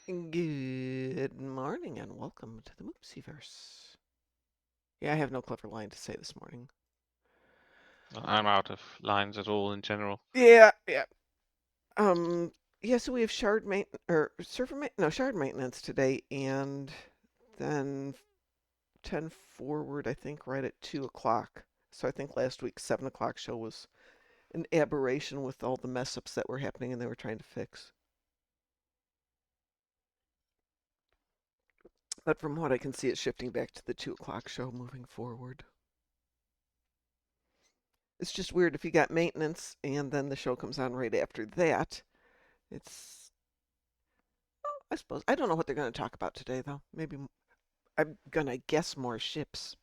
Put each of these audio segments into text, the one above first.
Good morning and welcome to the Moopsyverse. Yeah, I have no clever line to say this morning. I'm out of lines at all in general. Yeah. Um, yeah, so we have shard maintenance today, and then 10 forward, I think, right at 2 o'clock. So I think last week's 7 o'clock show was an aberration with all the mess ups that were happening and they were trying to fix. But from what I can see, it's shifting back to the 2 o'clock show moving forward. It's just weird if you got maintenance and then the show comes on right after that. It's, I suppose, I don't know what they're going to talk about today, though. Maybe I'm going to guess more ships.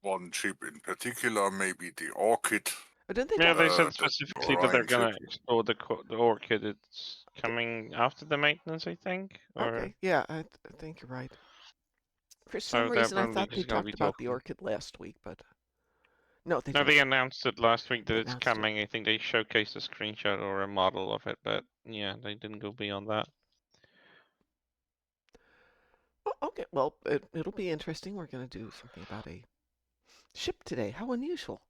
One ship in particular, maybe the Orchid. But didn't they Yeah, talk? they said The specifically that they're Orion ship. gonna explore the orchid. It's coming after the maintenance, I think, or Okay, yeah, I think you're right. For some so they're reason, I probably thought they just gonna talked be about the talking. orchid last week, but no, they No, didn't. they announced it last week that They it's announced it. coming. I think they showcased a screenshot or a model of it, but yeah, they didn't go beyond that. Oh, okay, well, it'll be interesting. We're going to do something about a ship today. How unusual.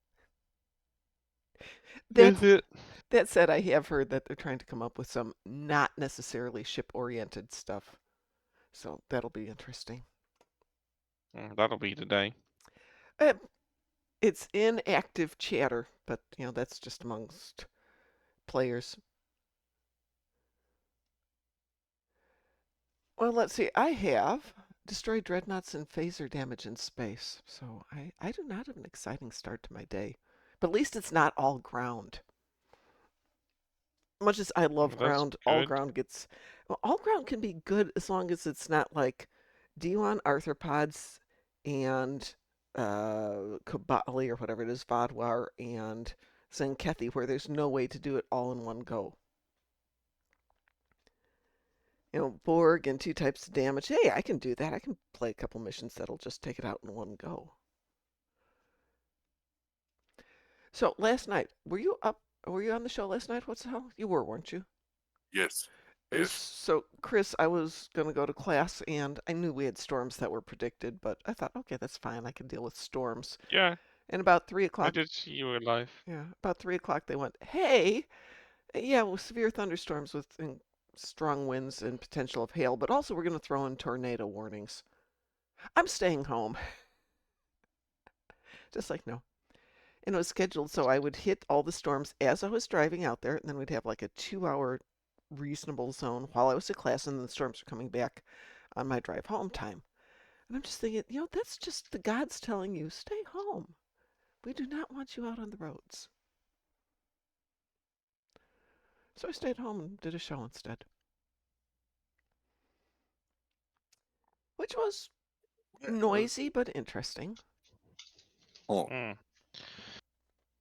Is That's it? That said, I have heard that they're trying to come up with some not necessarily ship-oriented stuff. So that'll be interesting. That'll be today. Uh, it's in active chatter, but that's just amongst players. Well, let's see. I have destroyed dreadnoughts and phaser damage in space, so I do not have an exciting start to my day. But at least it's not all ground. Much as I love That's ground, all good. ground gets. Well, all ground can be good as long as it's not like D1 arthropods and Kabali or whatever it is, Vodwar and Zenkethi, where there's no way to do it all in one go. Borg and 2 types of damage. Hey, I can do that. I can play a couple missions that'll just take it out in one go. So last night, were you up? Were you on the show last night? What's the hell? You were, weren't you? Yes. Yes. So, Chris, I was going to go to class and I knew we had storms that were predicted, but I thought, okay, that's fine. I can deal with storms. Yeah, And about 3 I o'clock, did see you alive. yeah, about 3 o'clock, they went, hey, yeah, well, severe thunderstorms with strong winds and potential of hail, but also we're going to throw in tornado warnings. I'm staying home. Just like, no. And it was scheduled so I would hit all the storms as I was driving out there, and then we'd have like a 2 hour reasonable zone while I was at class, and then the storms were coming back on my drive home time. And I'm just thinking, that's just the gods telling you, stay home. We do not want you out on the roads. So I stayed home and did a show instead, which was noisy but interesting. Oh, Mm.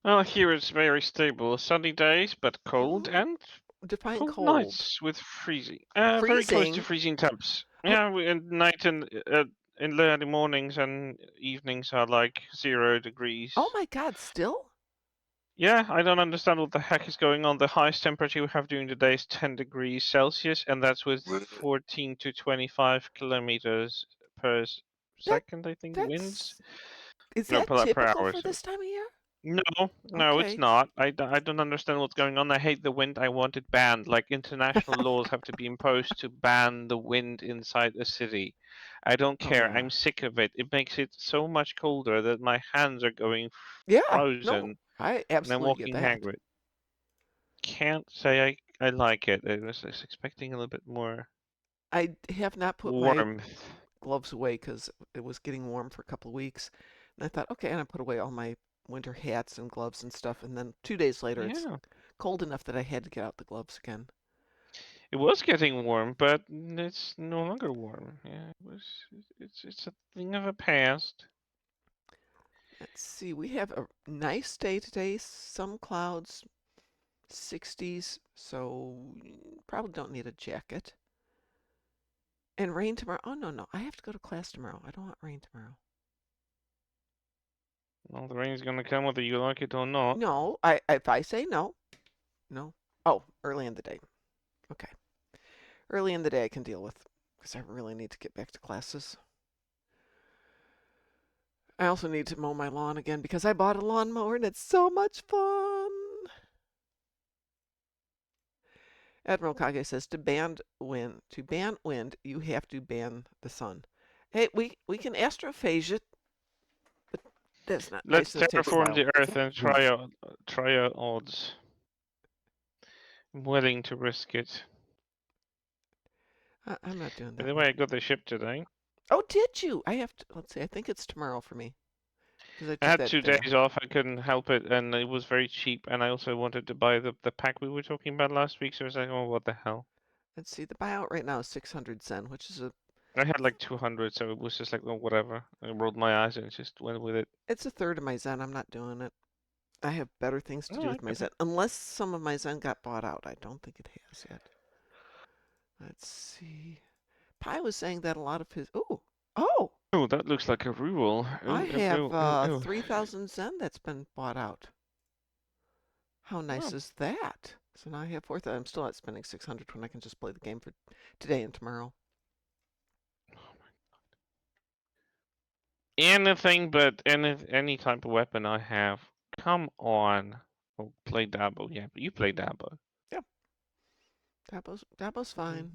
Well, here it's very stable. Sunny days, but cold, Ooh, and define cold cold. nights with freezing. Very close to Freezing. freezing temps. Oh, Yeah, at night and in the early mornings and evenings are like 0 degrees. oh my God, still? Yeah, I don't understand what the heck is going on. The highest temperature we have during the day is 10 degrees Celsius, and that's with well, 14 to 25 kilometers per That second, I think, winds. that's is No, that per typical hour. for this time of year? No, it's Okay. not. I don't understand what's going on. I hate the wind. I want it banned. Like international laws have to be imposed to ban the wind inside a city. I don't Oh care. yeah. I'm sick of it. It makes it so much colder that my hands are going Yeah. No, frozen I and I'm absolutely get walking that. hungry. Can't say I like it. I was expecting a little bit more I have not put my warmth. gloves away because it was getting warm for a couple of weeks. And I thought, okay, and I put away all my winter hats and gloves and stuff. And then 2 days later, it's Yeah, cold enough that I had to get out the gloves again. it was getting warm, but it's no longer warm. Yeah, it was. It's a thing of a past. Let's see, we have a nice day today, some clouds, 60s, so probably don't need a jacket. And rain tomorrow. Oh, no, no, I have to go to class tomorrow. I don't want rain tomorrow. Well, the rain's gonna come whether you like it or not. No, if I say no, no. Oh, early in the day. Okay. Early in the day I can deal with, because I really need to get back to classes. I also need to mow my lawn again because I bought a lawnmower and it's so much fun. Admiral Kage says to ban wind, you have to ban the sun. Hey, we can astrophagia it, but that's not Let's nice and it takes a terraform while. the Earth and try our odds. I'm willing to risk it. I'm not doing By that the one. way, I got the ship today. Oh, did you? I have to, let's see, I think it's tomorrow for me because I I took had that 2 day days off. off. I couldn't help it, and it was very cheap. And I also wanted to buy the pack we were talking about last week. So I was like, oh, what the hell? Let's see, the buyout right now is 600 Zen, which is I had like 200, so it was just like, oh, whatever. I rolled my eyes and just went with it. it's a third of my Zen. I'm not doing it. I have better things to do Oh, I with my get Zen. it. Unless some of my Zen got bought out. I don't think it has yet. Let's see. Pi was saying that a lot of his. Oh! Oh, that looks like a rule. I Oh, oh, have oh, oh, oh. 3,000 Zen that's been bought out. How nice Oh. is that? So now I have 4,000. I'm still not spending 600 when I can just play the game for today and tomorrow. Anything but any type of weapon I have. Come on. Oh, play Dabo. Yeah, but you play Dabo. Yeah, Dabo's fine.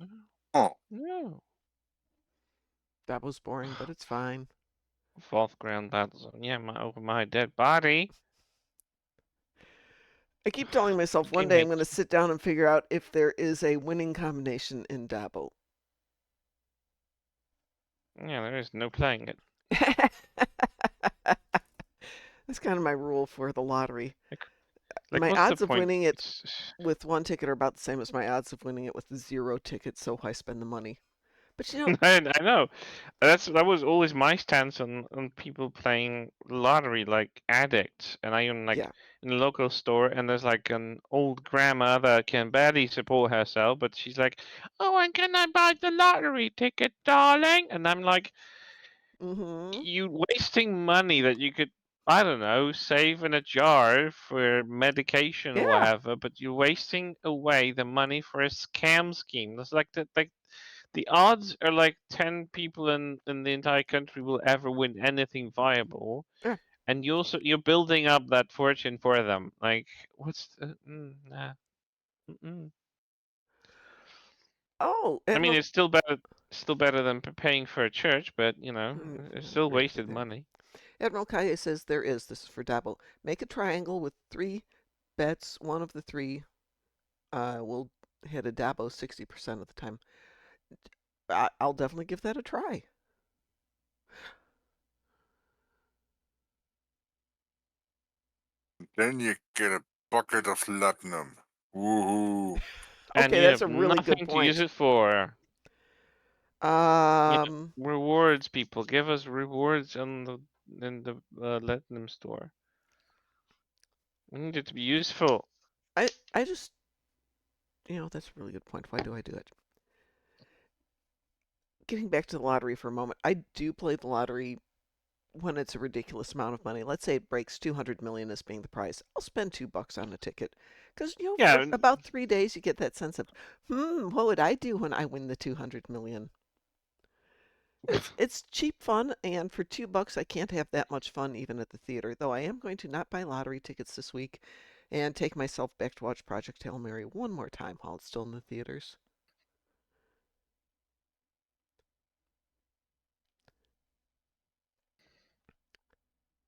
Oh, No. Dabo's boring, but it's fine. Fourth ground battle zone. Yeah, over my dead body. I keep telling myself one Game day I'm going to makes. sit down and figure out if there is a winning combination in Dabo. Yeah, there is no playing it. That's kind of my rule for the lottery. Like, My what's the odds of point? winning it with one ticket are about the same as my odds of winning it with 0 tickets, so why spend the money? But I know. That was always my stance on people playing lottery like addicts. And I am like yeah. in the local store, and there's like an old grandma that can barely support herself, but she's like, "Oh, and can I buy the lottery ticket, darling?" And I'm like, Mm-hmm. "You wasting money that you could, I don't know, save in a jar for medication or Yeah. whatever, but you're wasting away the money for a scam scheme." That's like the odds are like 10 people in the entire country will ever win anything viable, Yeah. and you're building up that fortune for them. Like, what's the, nah. Mm-mm. Oh, I mean, Admiral. it's still better than paying for a church, but it's still Agree with you wasted there. money. Admiral Kaye says there is. This is for Dabo. Make a triangle with 3 bets. One of the 3 will hit a Dabo 60% of the time. I'll definitely give that a try. then you get a bucket of latinum. Woohoo! And Okay, you that's have a really good nothing to use point. it for. Um, Rewards, people. Give us rewards in the Platinum store. We need it to be useful. I just, that's a really good point. Why do I do it? Getting back to the lottery for a moment, I do play the lottery when it's a ridiculous amount of money. Let's say it breaks 200 million as being the prize. I'll spend $2 on a ticket because for Yeah, about 3 days you get that sense of, what would I do when I win the 200 million? It's cheap fun, and for $2 I can't have that much fun even at the theater. Though I am going to not buy lottery tickets this week, and take myself back to watch Project Hail Mary one more time while it's still in the theaters.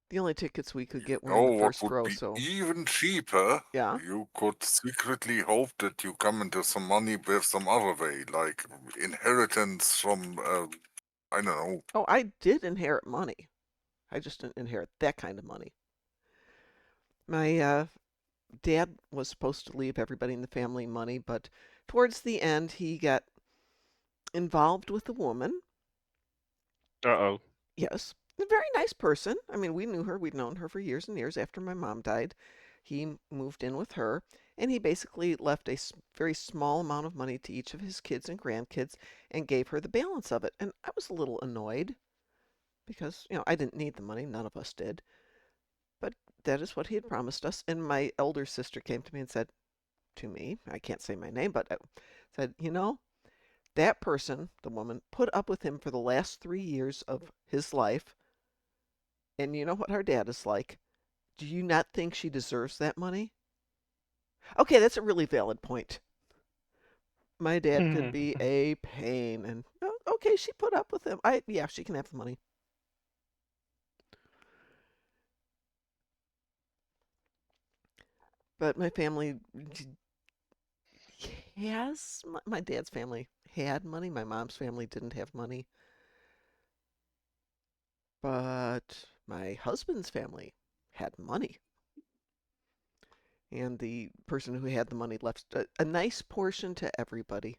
The only tickets we could get were in the Oh, what first would row, be so even cheaper? yeah. You could secretly hope that you come into some money with some other way, like inheritance from, I don't know. Oh, I did inherit money. I just didn't inherit that kind of money. My dad was supposed to leave everybody in the family money, but towards the end he got involved with a woman. uh-oh. Yes, a very nice person. I mean, we knew her. We'd known her for years and years. After my mom died, he moved in with her, and he basically left a very small amount of money to each of his kids and grandkids and gave her the balance of it. And I was a little annoyed because, I didn't need the money. None of us did. But that is what he had promised us. And my elder sister came to me and said, to me. I can't say my name, but said, that person, the woman, put up with him for the last 3 years of his life. And you know what her dad is like. Do you not think she deserves that money? Okay, that's a really valid point. My dad could be a pain, and okay, she put up with him. Yeah, she can have the money. But my family has my dad's family had money. My mom's family didn't have money, but my husband's family had money. And the person who had the money left a nice portion to everybody.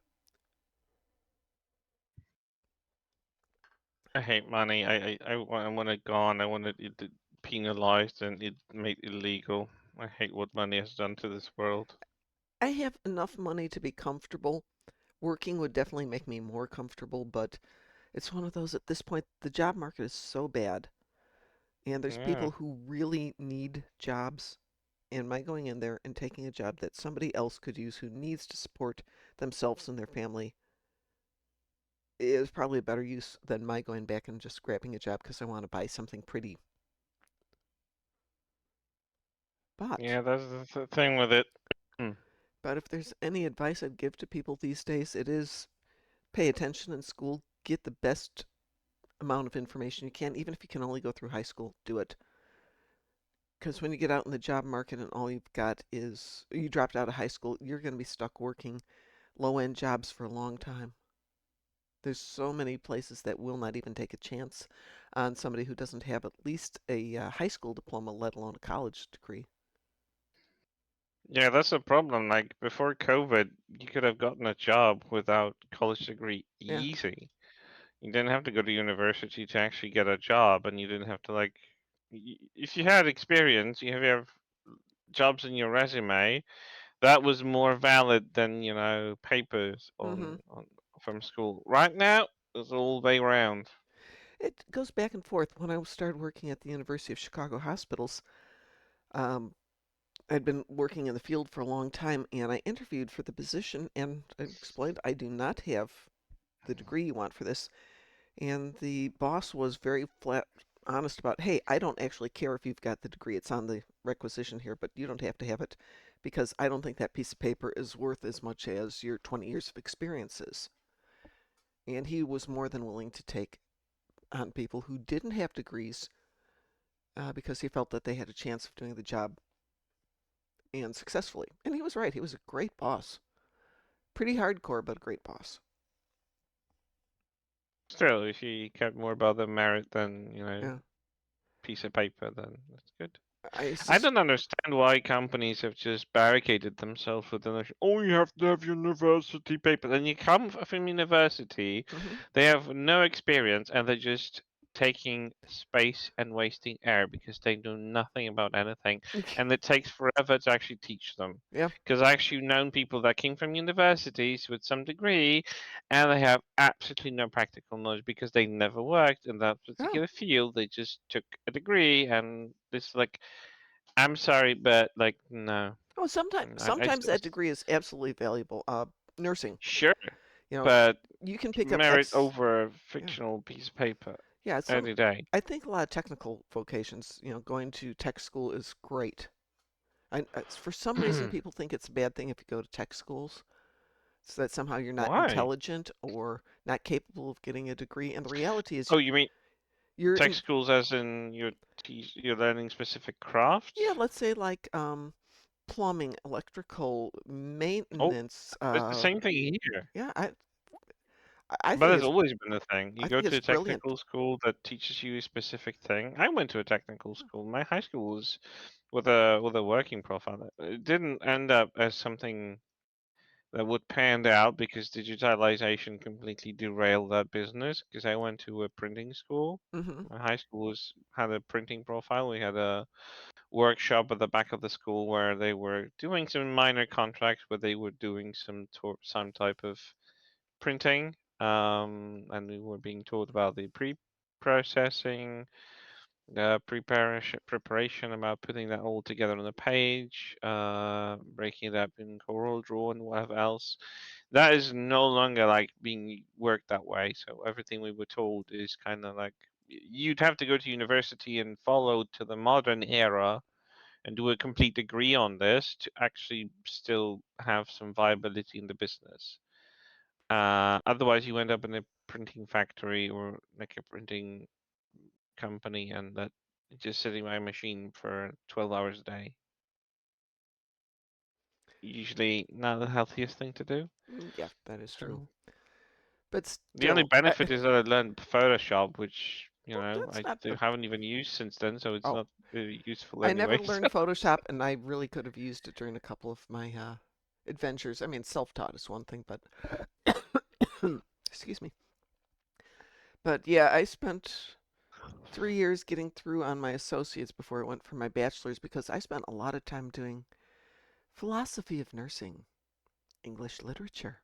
I hate money. I want it gone. I want it penalized and it made illegal. I hate what money has done to this world. I have enough money to be comfortable. Working would definitely make me more comfortable, but it's one of those at this point, the job market is so bad. And there's Yeah. people who really need jobs. And my going in there and taking a job that somebody else could use who needs to support themselves and their family is probably a better use than my going back and just grabbing a job because I want to buy something pretty. But Yeah, that's the thing with it. but if there's any advice I'd give to people these days, it is pay attention in school, get the best amount of information you can, even if you can only go through high school, do it. Because when you get out in the job market and all you've got is you dropped out of high school, you're going to be stuck working low end jobs for a long time. There's so many places that will not even take a chance on somebody who doesn't have at least a high school diploma, let alone a college degree. Yeah, that's a problem. Like before COVID, you could have gotten a job without college degree Yeah. easy. You didn't have to go to university to actually get a job, and you didn't have to like. If you had experience, you have jobs in your resume. That was more valid than papers Hmm. on from school. Right now, it's all the way around. It goes back and forth. When I started working at the University of Chicago hospitals, um, I'd been working in the field for a long time, and I interviewed for the position, and I explained I do not have the degree you want for this. And the boss was very flat honest about, hey, I don't actually care if you've got the degree. It's on the requisition here, but you don't have to have it because I don't think that piece of paper is worth as much as your 20 years of experiences. And he was more than willing to take on people who didn't have degrees because he felt that they had a chance of doing the job and successfully. And he was right. He was a great boss. Pretty hardcore, but a great boss. Still, if you care more about the merit than Yeah. piece of paper, then that's good. I I sus- don't understand why companies have just barricaded themselves with the notion, oh, you have to have university paper. Then you come from university, Mhm. they have no experience, and they're just taking space and wasting air because they know nothing about anything, and it takes forever to actually teach them. Yeah. Because I actually known people that came from universities with some degree, and they have absolutely no practical knowledge because they never worked in that Oh. particular field. They just took a degree, and this like I'm sorry, but like no. Oh, sometimes I sometimes that degree is absolutely valuable. Nursing, sure, you know, but you can pick up merit X. over a Yeah, fictional piece of paper yeah. Some, any day. I think a lot of technical vocations, going to tech school is great. For some reason, people think it's a bad thing if you go to tech schools, so that somehow you're not Why? intelligent or not capable of getting a degree. And the reality is, Oh, you mean you're tech in, schools as in you're learning specific crafts? yeah, let's say like plumbing, electrical, Oh, maintenance. it's the same thing here. Yeah, I But think it's it's always been a thing. You I go think to it's a brilliant. technical school that teaches you a specific thing. I went to a technical school. My high school was with a working profile. It didn't end up as something that would pan out because digitalization completely derailed that business. Because I went to a printing school. Hmm. My high school had a printing profile. We had a workshop at the back of the school where they were doing some minor contracts, but they were doing some type of printing. And we were being taught about the pre-processing, preparation about putting that all together on a page, breaking it up in Corel Draw and whatever else. That is no longer like being worked that way. So everything we were told is kind of like you'd have to go to university and follow to the modern era and do a complete degree on this to actually still have some viability in the business. Otherwise, you end up in a printing factory or like a printing company and that just sitting by a machine for 12 hours a day. Usually not the healthiest thing to do. Yeah, that is true. So But the only still, benefit is that I learned Photoshop, which well, that's I not the. haven't even used since then, so it's Oh, not really useful I never anyway. learned Photoshop, and I really could have used it during a couple of my adventures. I mean, self-taught is one thing, but excuse me. But yeah, I spent 3 years getting through on my associates before I went for my bachelor's because I spent a lot of time doing philosophy of nursing, English literature.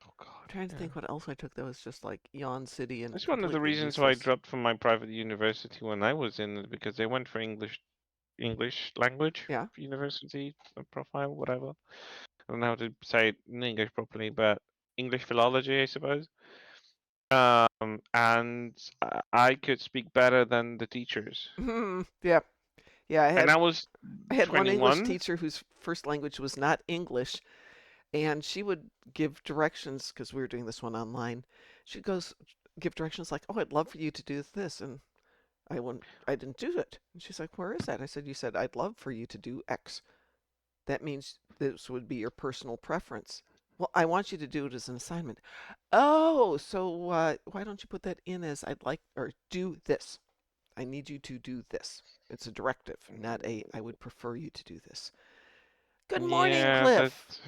Oh God, I'm trying to yeah. think what else I took that was just like Yawn City and That's one of the completely reasons why I useless. dropped from my private university when I was in it because they went for English language Yeah. university profile, whatever. I don't know how to say it in English properly, but English philology, I suppose. And I could speak better than the teachers. Yeah. Yeah, And I was I had one English 21. teacher whose first language was not English, and she would give directions because we were doing this one online. She goes give directions like, "Oh, I'd love for you to do this," and I didn't do it. And she's like, "Where is that?" I said, "You said I'd love for you to do X. That means this would be your personal preference." Well, I want you to do it as an assignment. Oh, so why don't you put that in as I'd like or do this? I need you to do this. It's a directive, not a I would prefer you to do this. Good morning, Yeah, that. Cliff.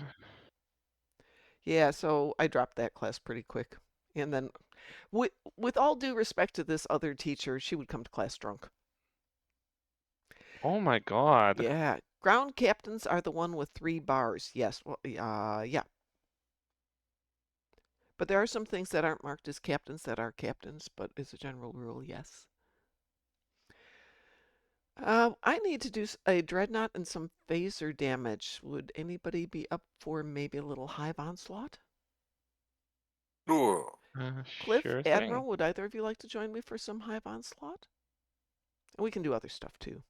Yeah, so I dropped that class pretty quick. And then, with all due respect to this other teacher, she would come to class drunk. Oh my God. Yeah, ground captains are the one with 3 bars. Yes, well, yeah. But there are some things that aren't marked as captains that are captains, but as a general rule, yes. I need to do a dreadnought and some phaser damage. Would anybody be up for maybe a little Hive Onslaught? Sure. Cliff, Sure thing. Admiral, would either of you like to join me for some Hive Onslaught? And we can do other stuff too.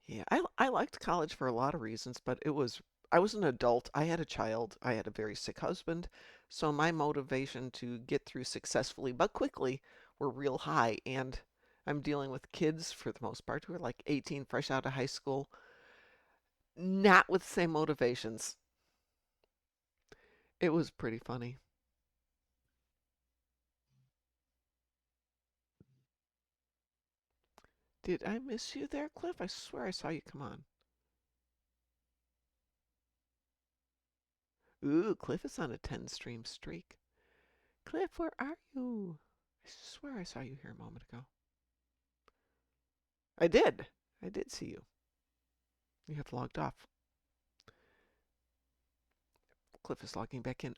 Yeah, I liked college for a lot of reasons, but I was an adult. I had a child. I had a very sick husband. So my motivation to get through successfully but quickly were real high. And I'm dealing with kids for the most part who are like 18, fresh out of high school, not with the same motivations. It was pretty funny. Did I miss you there, Cliff? I swear I saw you come on. Ooh, Cliff is on a 10 stream streak. Cliff, where are you? I swear I saw you here a moment ago. I did. I did see you. You have logged off. Cliff is logging back in.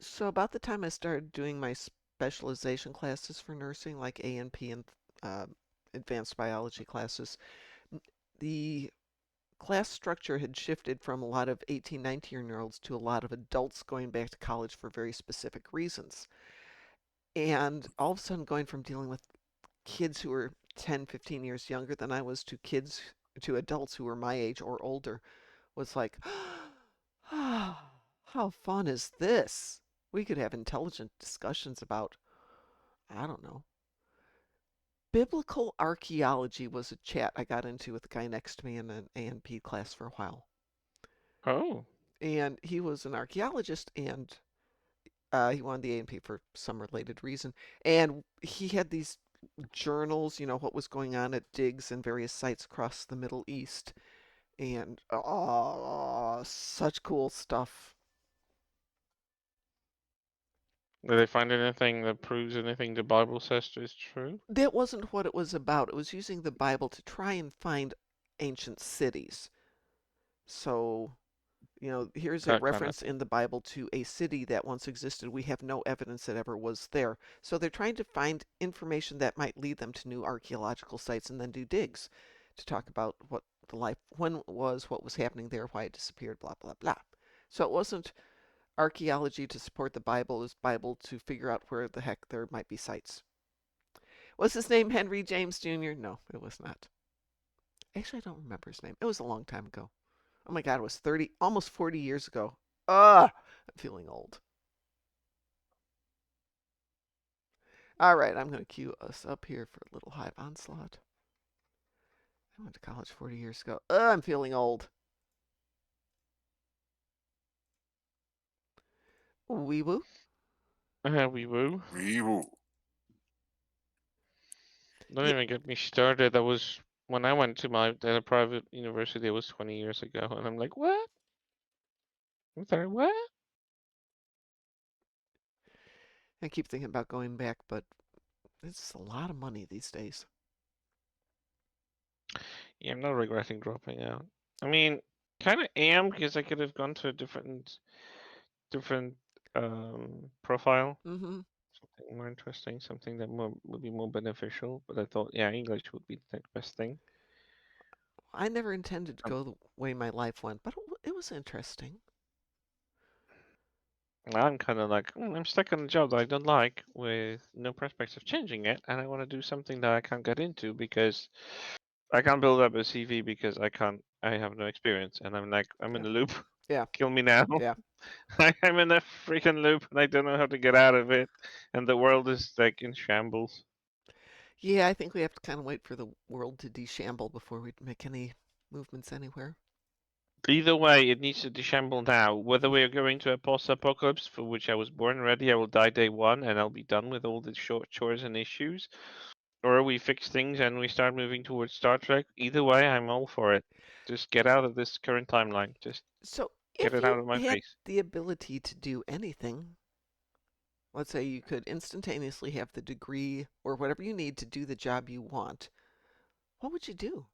So about the time I started doing my specialization classes for nursing, like A&P and uh, advanced biology classes, the class structure had shifted from a lot of 18, 19-year-olds to a lot of adults going back to college for very specific reasons. And all of a sudden going from dealing with kids who were 10, 15 years younger than I was to adults who were my age or older was like, how fun is this? We could have intelligent discussions about, I don't know. Biblical archaeology was a chat I got into with the guy next to me in an A&P class for a while. Oh. And he was an archaeologist and he wanted the A&P for some related reason. And he had these journals, what was going on at digs and various sites across the Middle East. And oh, such cool stuff. Did they find anything that proves anything the Bible says is true? That wasn't what it was about. It was using the Bible to try and find ancient cities. So, Here's a Got it. reference in the Bible to a city that once existed. We have no evidence that ever was there. So they're trying to find information that might lead them to new archaeological sites and then do digs to talk about what the life, when it was, what was happening there, why it disappeared, blah, blah, blah. So it wasn't archaeology to support the Bible, it was Bible to figure out where the heck there might be sites. Was his name Henry James Jr.? No, it was not. Actually, I don't remember his name. It was a long time ago. Oh my God, it was 30, almost 40 years ago. I'm feeling old. All right, I'm going to cue us up here for a little Hive Onslaught. I went to college 40 years ago. I'm feeling old. Wee woo. We woo. Wee woo. Don't Yeah, even get me started. When I went to my private university, it was 20 years ago, and I'm like, what? I'm sorry, what? I keep thinking about going back, but it's a lot of money these days. Yeah, I'm not regretting dropping out. I mean, kind of am because I could have gone to a different profile, Mm-hmm. something more interesting, something that would be more beneficial. But I thought, yeah, English would be the best thing. I never intended to Um, go the way my life went, but it was interesting. I'm kind of like, I'm stuck in a job that I don't like with no prospects of changing it, and I want to do something that I can't get into because I can't build up a CV because I have no experience, and I'm like, I'm in Yeah, a loop. yeah, Kill me now. yeah. I'm in a freaking loop, and I don't know how to get out of it, and the world is like in shambles. Yeah, I think we have to kind of wait for the world to deshamble before we make any movements anywhere. Either way, it needs to dissemble now. Whether we are going to a post-apocalypse, for which I was born ready, I will die day one, and I'll be done with all the short chores and issues, or we fix things and we start moving towards Star Trek. Either way, I'm all for it. Just get out of this current timeline. Just So, get if it you out of my had face. the ability to do anything, let's say you could instantaneously have the degree or whatever you need to do the job you want, what would you do?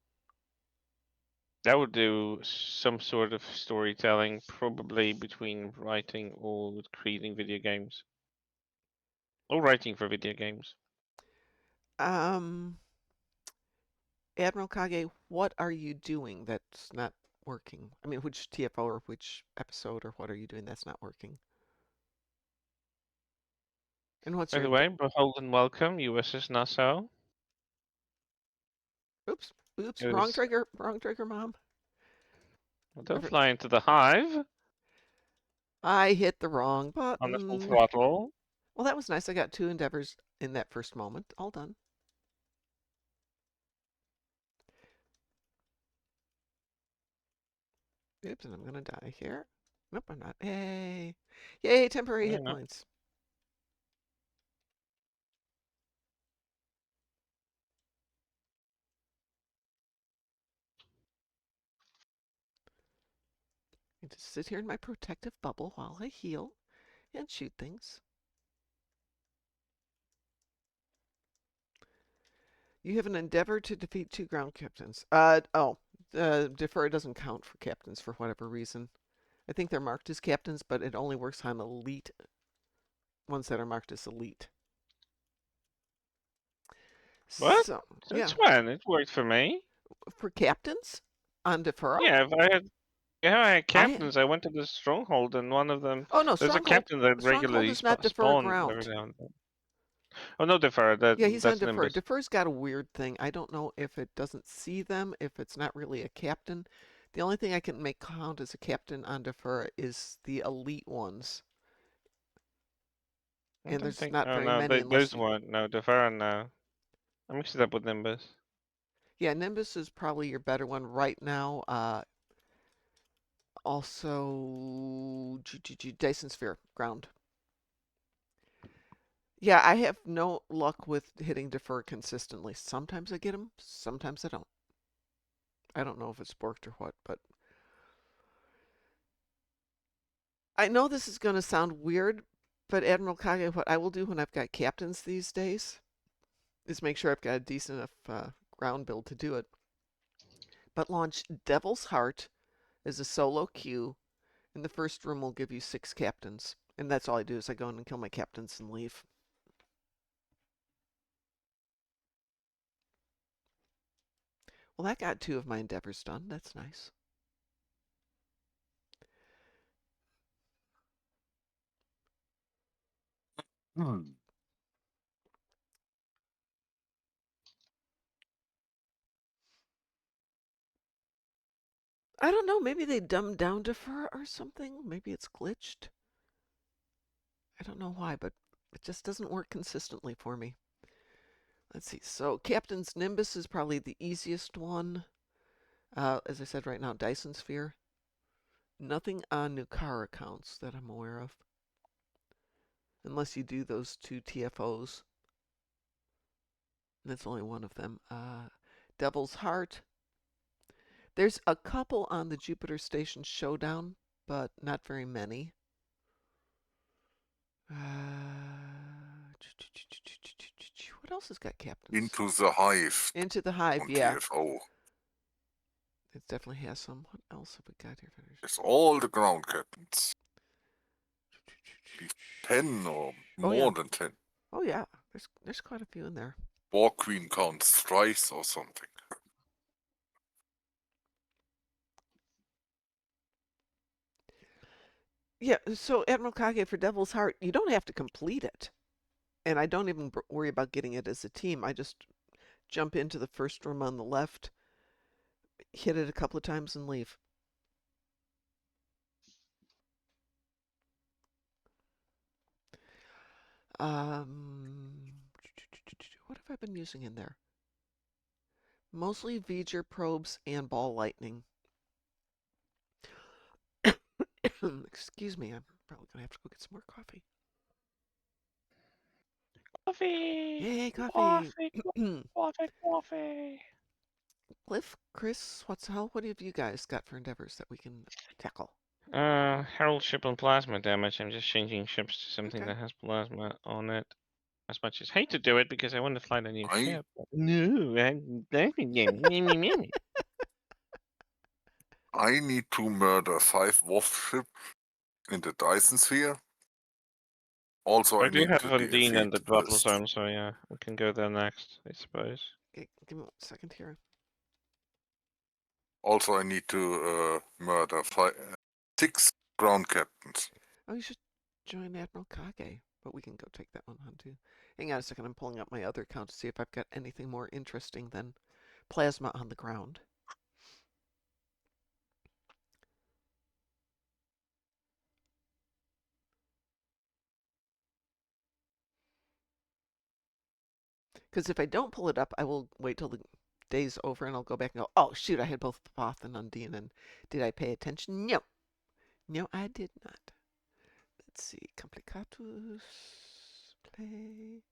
I would do some sort of storytelling, probably between writing or creating video games, or writing for video games. Um, Admiral Kage, what are you doing that's not working? I mean, which TFO or which episode or what are you doing that's not working? And what's By your the way, behold and welcome, USS Nassau. oops, oops, It is wrong trigger, mom. don't Ever- fly into the hive I hit the wrong on the full button. throttle. Well, that was nice. I got two endeavors in that first moment. All done. Oops, and I'm gonna die here. Nope, I'm not. Yay. Yay, temporary You hit know, points. I just sit here in my protective bubble while I heal and shoot things. You have an endeavor to defeat two ground captains. Defer doesn't count for captains for whatever reason. I think they're marked as captains, but it only works on elite ones that are marked as elite. what? So, Since yeah, when? It worked for me. for captains on Defera, Yeah, if I had I captains, I went to the stronghold, and one of them, oh no, there's a Stronghold captain that Stronghold regularly is not Defera spawn every ground. now and then. Oh no, Defer, Yeah, he's on that's Defer. Nimbus. Defer's got a weird thing. I don't know if it doesn't see them, if it's not really a captain. The only thing I can make count as a captain on Defer is the elite ones. I And don't there's think. not Oh very no, many unless those you. weren't. No, Defer, no. I mixed it up with Nimbus. Yeah, Nimbus is probably your better one right now. Also, Dyson Sphere, ground. Yeah, I have no luck with hitting Defer consistently. Sometimes I get him, sometimes I don't. I don't know if it's borked or what, but I know this is going to sound weird, but Admiral Kage, what I will do when I've got captains these days is make sure I've got a decent enough ground build to do it. But launch Devil's Heart as a solo queue And the first room will give you 6 captains. And that's all I do is I go in and kill my captains and leave. Well, that got 2 of my endeavors done. That's nice. Hmm. I don't know. Maybe they dumbed down defer or something. Maybe it's glitched. I don't know why, but it just doesn't work consistently for me. Let's see. So Captain's Nimbus is probably the easiest one. As I said right now, Dyson Sphere. Nothing on Nucara accounts that I'm aware of. Unless you do those 2 TFOs. That's only one of them. Devil's Heart. There's a couple on the Jupiter Station Showdown, but not very many. What else has got captains? Into the Hive Into the Hive, on yeah. TFO. It definitely has some. What else have we got here? It's all the ground captains. 10 or Oh yeah. more than 10. Oh yeah. There's quite a few in there. War Queen counts thrice or something. Yeah, so Admiral Kage for Devil's Heart, you don't have to complete it. And I don't even worry about getting it as a team. I just jump into the first room on the left, hit it a couple of times, and leave. What have I been using in there? Mostly V'ger probes and ball lightning. Excuse me, I'm probably going to have to go get some more coffee. Coffee! Yay, coffee! Coffee! Coffee! Coffee! Cliff, Chris, what's the hell? What have you guys got for endeavors that we can tackle? Herald ship on plasma damage. I'm just changing ships to something Okay. that has plasma on it. As much as hate to do it because I want to fly the new I ship. No, I need to murder 5 Voth ships in the Dyson Sphere. Also, I I do need have the Undine defeat and the battle list. zone, so yeah, we can go there next, I suppose. Okay, give me 1 second here. Also, I need to murder 6 ground captains. Oh, you should join Admiral Kage, but we can go take that one on too. Hang on a second, I'm pulling up my other account to see if I've got anything more interesting than plasma on the ground. Because if I don't pull it up, I will wait till the day's over and I'll go back and go, oh shoot, I had both Voth and Undine, and did I pay attention? No. No, I did not. Let's see, Complicatus, play.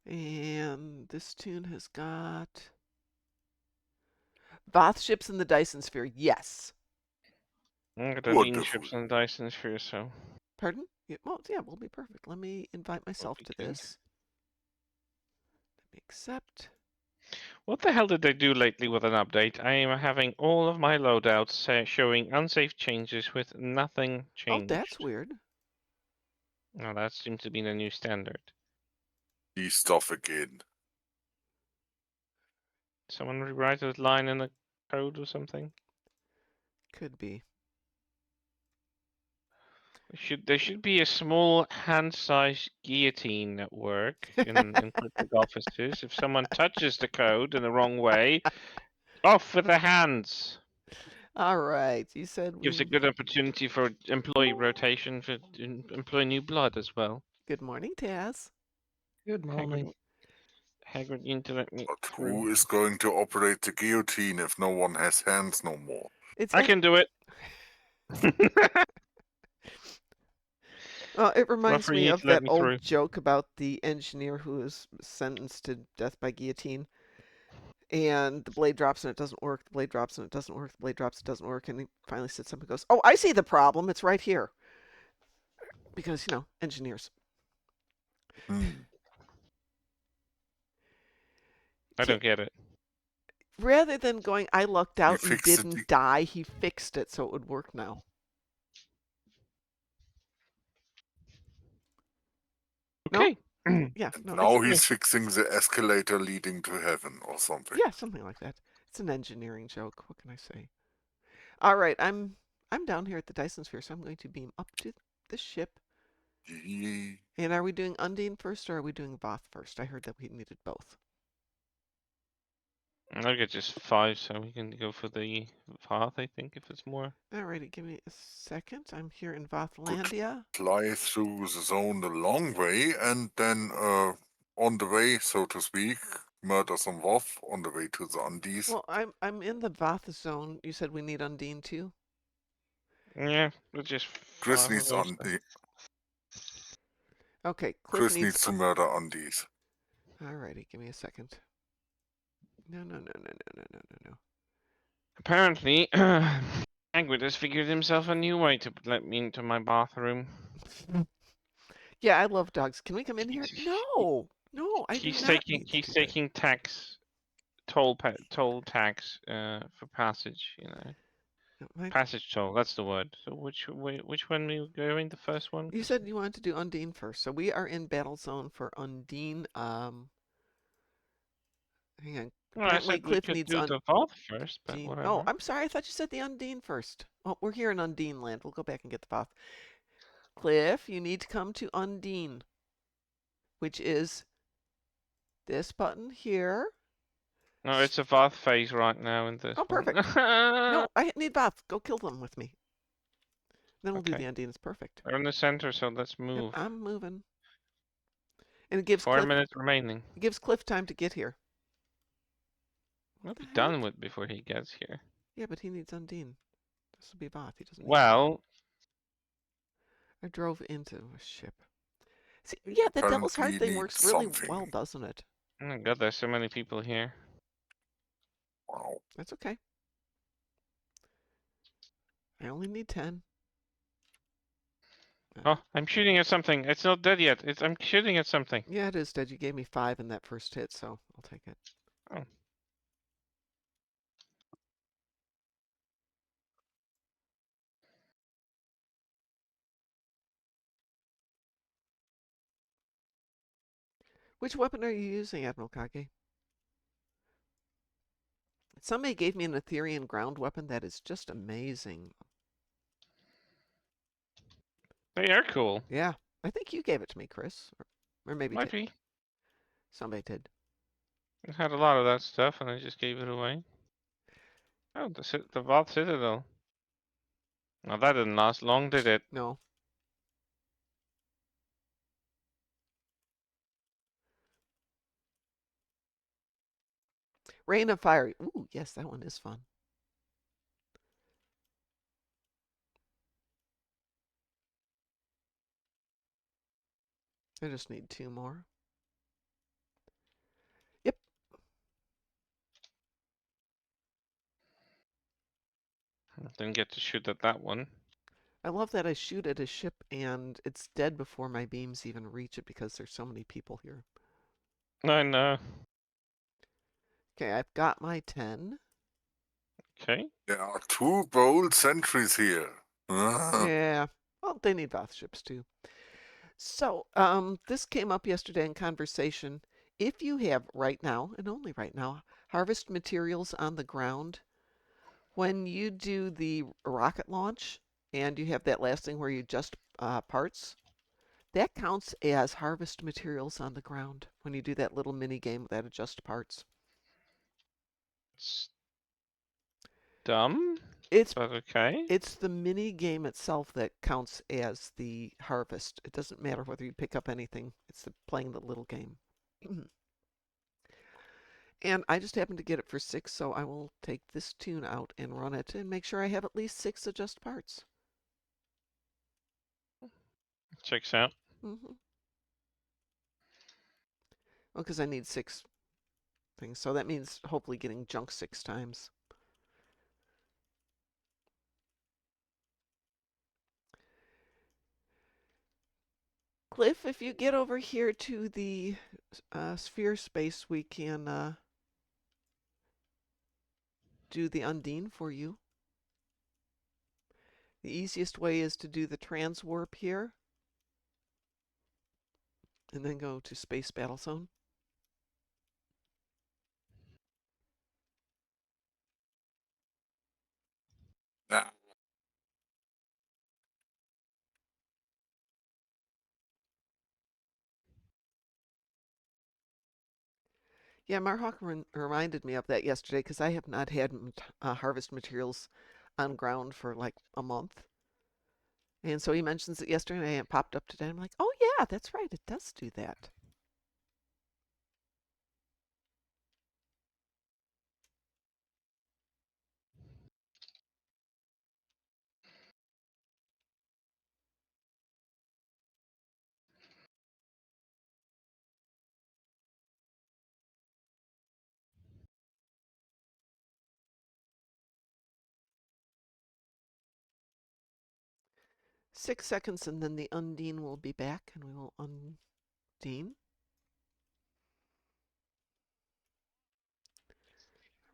And this tune has got Voth ships in the Dyson Sphere. Yes. I got Undine Wonderful. ships and Dyson Sphere, so Pardon? Yeah, well, yeah, we'll be perfect. Let me invite will myself be to good. this. Let me accept. What the hell did they do lately with an update? I am having all of my loadouts showing unsafe changes with nothing Oh, that's changed. weird. Now that seems to be the new standard. This stuff again. Someone rewrite a line in the code or something? Could be. There should be a small hand-sized guillotine at work in public offices. If someone touches the code in the wrong way, off with the hands. All right. You said Gives a we. good opportunity for employee rotation for employ new blood as well. Good morning, Taz. Good morning. Hagrid, you need to let me But through. who is going to operate the guillotine if no one has hands no more? It's I can do it. It reminds Fluffer, you me need of to let that me old through. joke about the engineer who is sentenced to death by guillotine, and the blade drops and it doesn't work. The blade drops and it doesn't work. The blade drops, it doesn't work, and he finally sits up and goes, "Oh, I see the problem. It's right here." Because engineers. Hmm. I don't get it. Rather than going, I lucked He out and fixed it. didn't die, he fixed it so it would work now. No? Okay. Yeah, And no, now it's he's fixing the escalator leading to heaven or something. yeah, something like that. It's an engineering joke. What can I say? All right, I'm down here at the Dyson Sphere, so I'm going to beam up to the ship. He, And are we doing Undine first or are we doing Voth first? I heard that we needed both. I'll get just 5, so we can go for the path, I think, if it's more. Alrighty, give me a second. I'm here in could Vothlandia. fly through the zone the long way and then on the way, so to speak, murder some Voth on the way to the Undies. Well, I'm in the Voth zone. You said we need Undine too? Yeah, let's just Chris 5 of needs those. Okay, Cliff Chris needs needs to murder Undies. Alrighty, give me a second. No, no, no, no, no, no, no, no. Apparently, Hagrid has figured himself a new way to let me into my bathroom. Yeah, I love dogs. Can we come in here? He- No, no, I do He's not taking need to he's do that. taking toll tax for passage. Passage toll. That's the word. So which one we going? The first one? You said you wanted to do Undine first, so we are in battle zone for Undine. Hang on. Well, I Apparently, said we Cliff could needs do the vault first, but Undine. Oh, whatever. I'm sorry. I thought you said the Undine first. Oh, we're here in Undine land. We'll go back and get the Voth. Cliff, you need to come to Undine, which is this button here. No, it's a Voth phase right now in this Oh, one. perfect. No, I need Voth. Go kill them with me. Then we'll do the Okay. Undine. It's perfect. We're in the center, so let's Yep, move. I'm moving. And it gives 4 Cliff minutes remaining. time to get here. We'll What the be heck? done with before he gets here. Yeah, but he needs Undine. This will be Voth. He doesn't need Undine. Well, I drove into a ship. See, yeah, that Devil's Heart Apparently thing needs works really something. well, doesn't it? oh my god, there's so many people here. Wow. That's okay. I only need 10. Oh, I'm shooting at something. It's not dead yet. I'm shooting at something. Yeah, it is dead. You gave me 5 in that first hit, so I'll take it. Oh. Which weapon are you using, Admiral Kage? Somebody gave me an Etherean ground weapon that is just amazing. They are cool. Yeah, I think you gave it to me, Chris. Or maybe Might be. somebody did. I had a lot of that stuff and I just gave it away. Oh, the Vault Citadel. Now that didn't last long, did it? No. Rain of Fire. Ooh, yes, that one is fun. I just need 2 more. Yep. Didn't get to shoot at that one. I love that I shoot at a ship and it's dead before my beams even reach it because there's so many people here. I know. Okay, I've got my 10. Okay. There are 2 bold sentries here. Yeah. Well, they need Voth ships too. So, this came up yesterday in conversation. If you have right now, and only right now, harvest materials on the ground, when you do the rocket launch and you have that last thing where you adjust parts, that counts as harvest materials on the ground when you do that little mini game that adjust parts. It's dumb, It's but okay. it's the mini game itself that counts as the harvest. It doesn't matter whether you pick up anything. It's playing the little game. And I just happened to get it for 6, so I will take this tune out and run it and make sure I have at least 6 adjust parts. Checks out. Well, because I need 6 things, so that means hopefully getting junk 6 times. Cliff, if you get over here to the sphere space, we can do the Undine for you. The easiest way is to do the transwarp here, and then go to Space Battle Zone. Ah, Yeah, Marhawk reminded me of that yesterday because I have not had harvest materials on ground for like a month. And so he mentions it yesterday and it popped up today. I'm like, oh yeah, that's right. It does do that. 6 seconds and then the Undine will be back and we will Undine.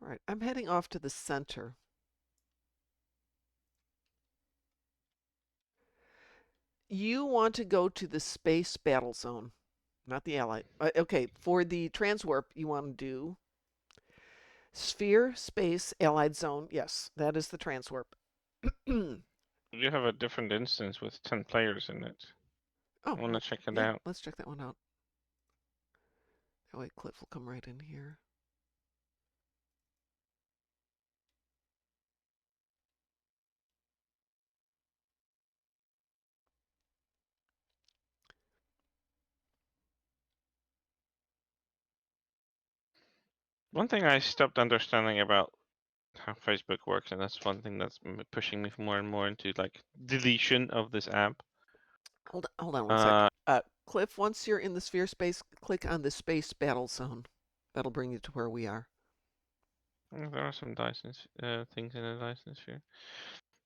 All right, I'm heading off to the center. You want to go to the Space Battle Zone, not the Allied. Okay, for the transwarp, you want to do Sphere, Space, Allied Zone. Yes, that is the transwarp. You have a different instance with 10 players in it. Oh, I want to check it yeah, out. let's check that one out. That way Cliff will come right in here. One thing I stopped understanding about how Facebook works, and that's one thing that's pushing me more and more into like deletion of this app. Hold on one sec. Cliff, once you're in the sphere space, click on the Space Battle Zone. That'll bring you to where we are. There are some Dyson things in the Dyson sphere.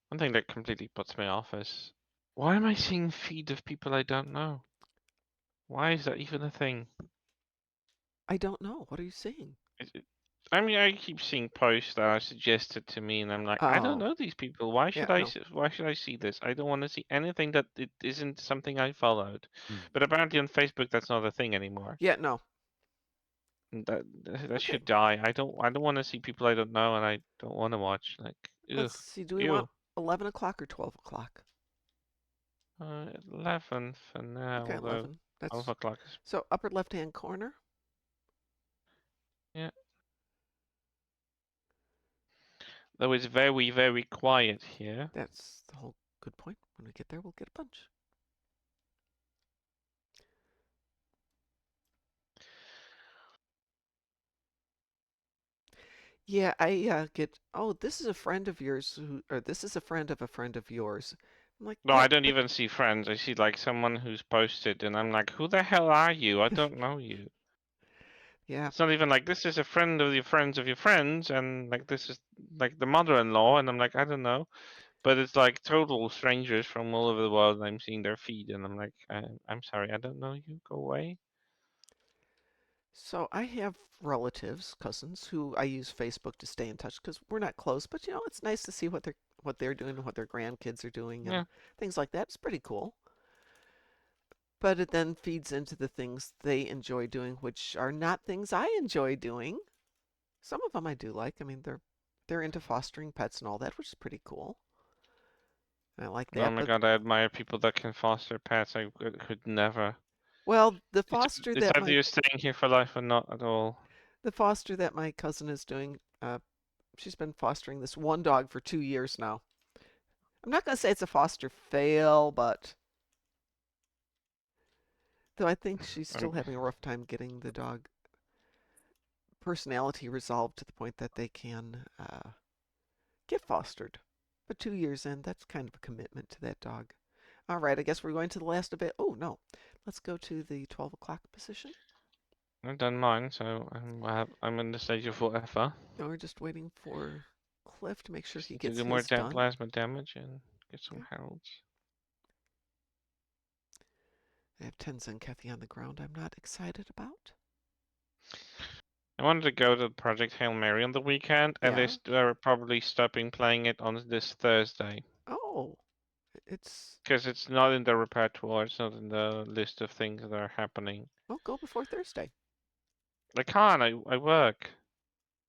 One thing that completely puts me off is, why am I seeing feed of people I don't know? Why is that even a thing? I don't know. What are you seeing? I mean, I keep seeing posts that are suggested to me, and I'm like, I don't Oh, know these people. Why yeah, should I? no. Why should I see this? I don't want to see anything that it isn't something I followed. Mm. But apparently on Facebook, that's not a thing anymore. Yeah, no. And that Okay, should die. I don't want to see people I don't know, and I don't want to watch. Like, ugh, let's see. Do we want ew. 11 o'clock or 12 o'clock? 11 for now, Okay, although 11. 12 That's o'clock is, so upper left-hand corner. yeah. Though it's very, very quiet here. That's the whole good point. When we get there, we'll get a bunch. Yeah, I get, oh, this is a friend of yours who, or this is a friend of a friend of yours. I'm like, No, yeah, I don't but even see friends. I see like someone who's posted, and I'm like, who the hell are you? I don't know you. yeah. It's not even like this is a friend of your friends, and like this is like the mother-in-law, and I'm like, I don't know. But it's like total strangers from all over the world, and I'm seeing their feed, and I'm like, I'm sorry, I don't know you. Go away. So I have relatives, cousins who I use Facebook to stay in touch because we're not close, but it's nice to see what they're doing and what their grandkids are doing Yeah, and things like that. It's pretty cool. But it then feeds into the things they enjoy doing, which are not things I enjoy doing. Some of them I do like. I mean, they're into fostering pets and all that, which is pretty cool. I like oh that. my But God, I admire people that can foster pets. I could never. well, It's either you're staying here for life or not at all. the foster that my cousin is doing, she's been fostering this one dog for 2 years now. I'm not going to say it's a foster fail, but though I think she's I'm, still having a rough time getting the dog personality resolved to the point that they can get fostered. But 2 years in, that's kind of a commitment to that dog. All right, I guess we're going to the last debate. Oh, no. Let's go to the 12 o'clock position. I've done mine, so I'm in the stage of whatever. Now we're just waiting for Cliff to make sure Just he need to gets do more his done. plasma damage and get some Okay. heralds. I have Tenzin Kathy on the ground I'm not excited about. I wanted to go to Project Hail Mary on the weekend, and Yeah. they're probably stopping playing it on this Thursday Oh, it's because it's not in the repertoire. It's not in the list of things that are happening. well, go before Thursday. I can't. I work,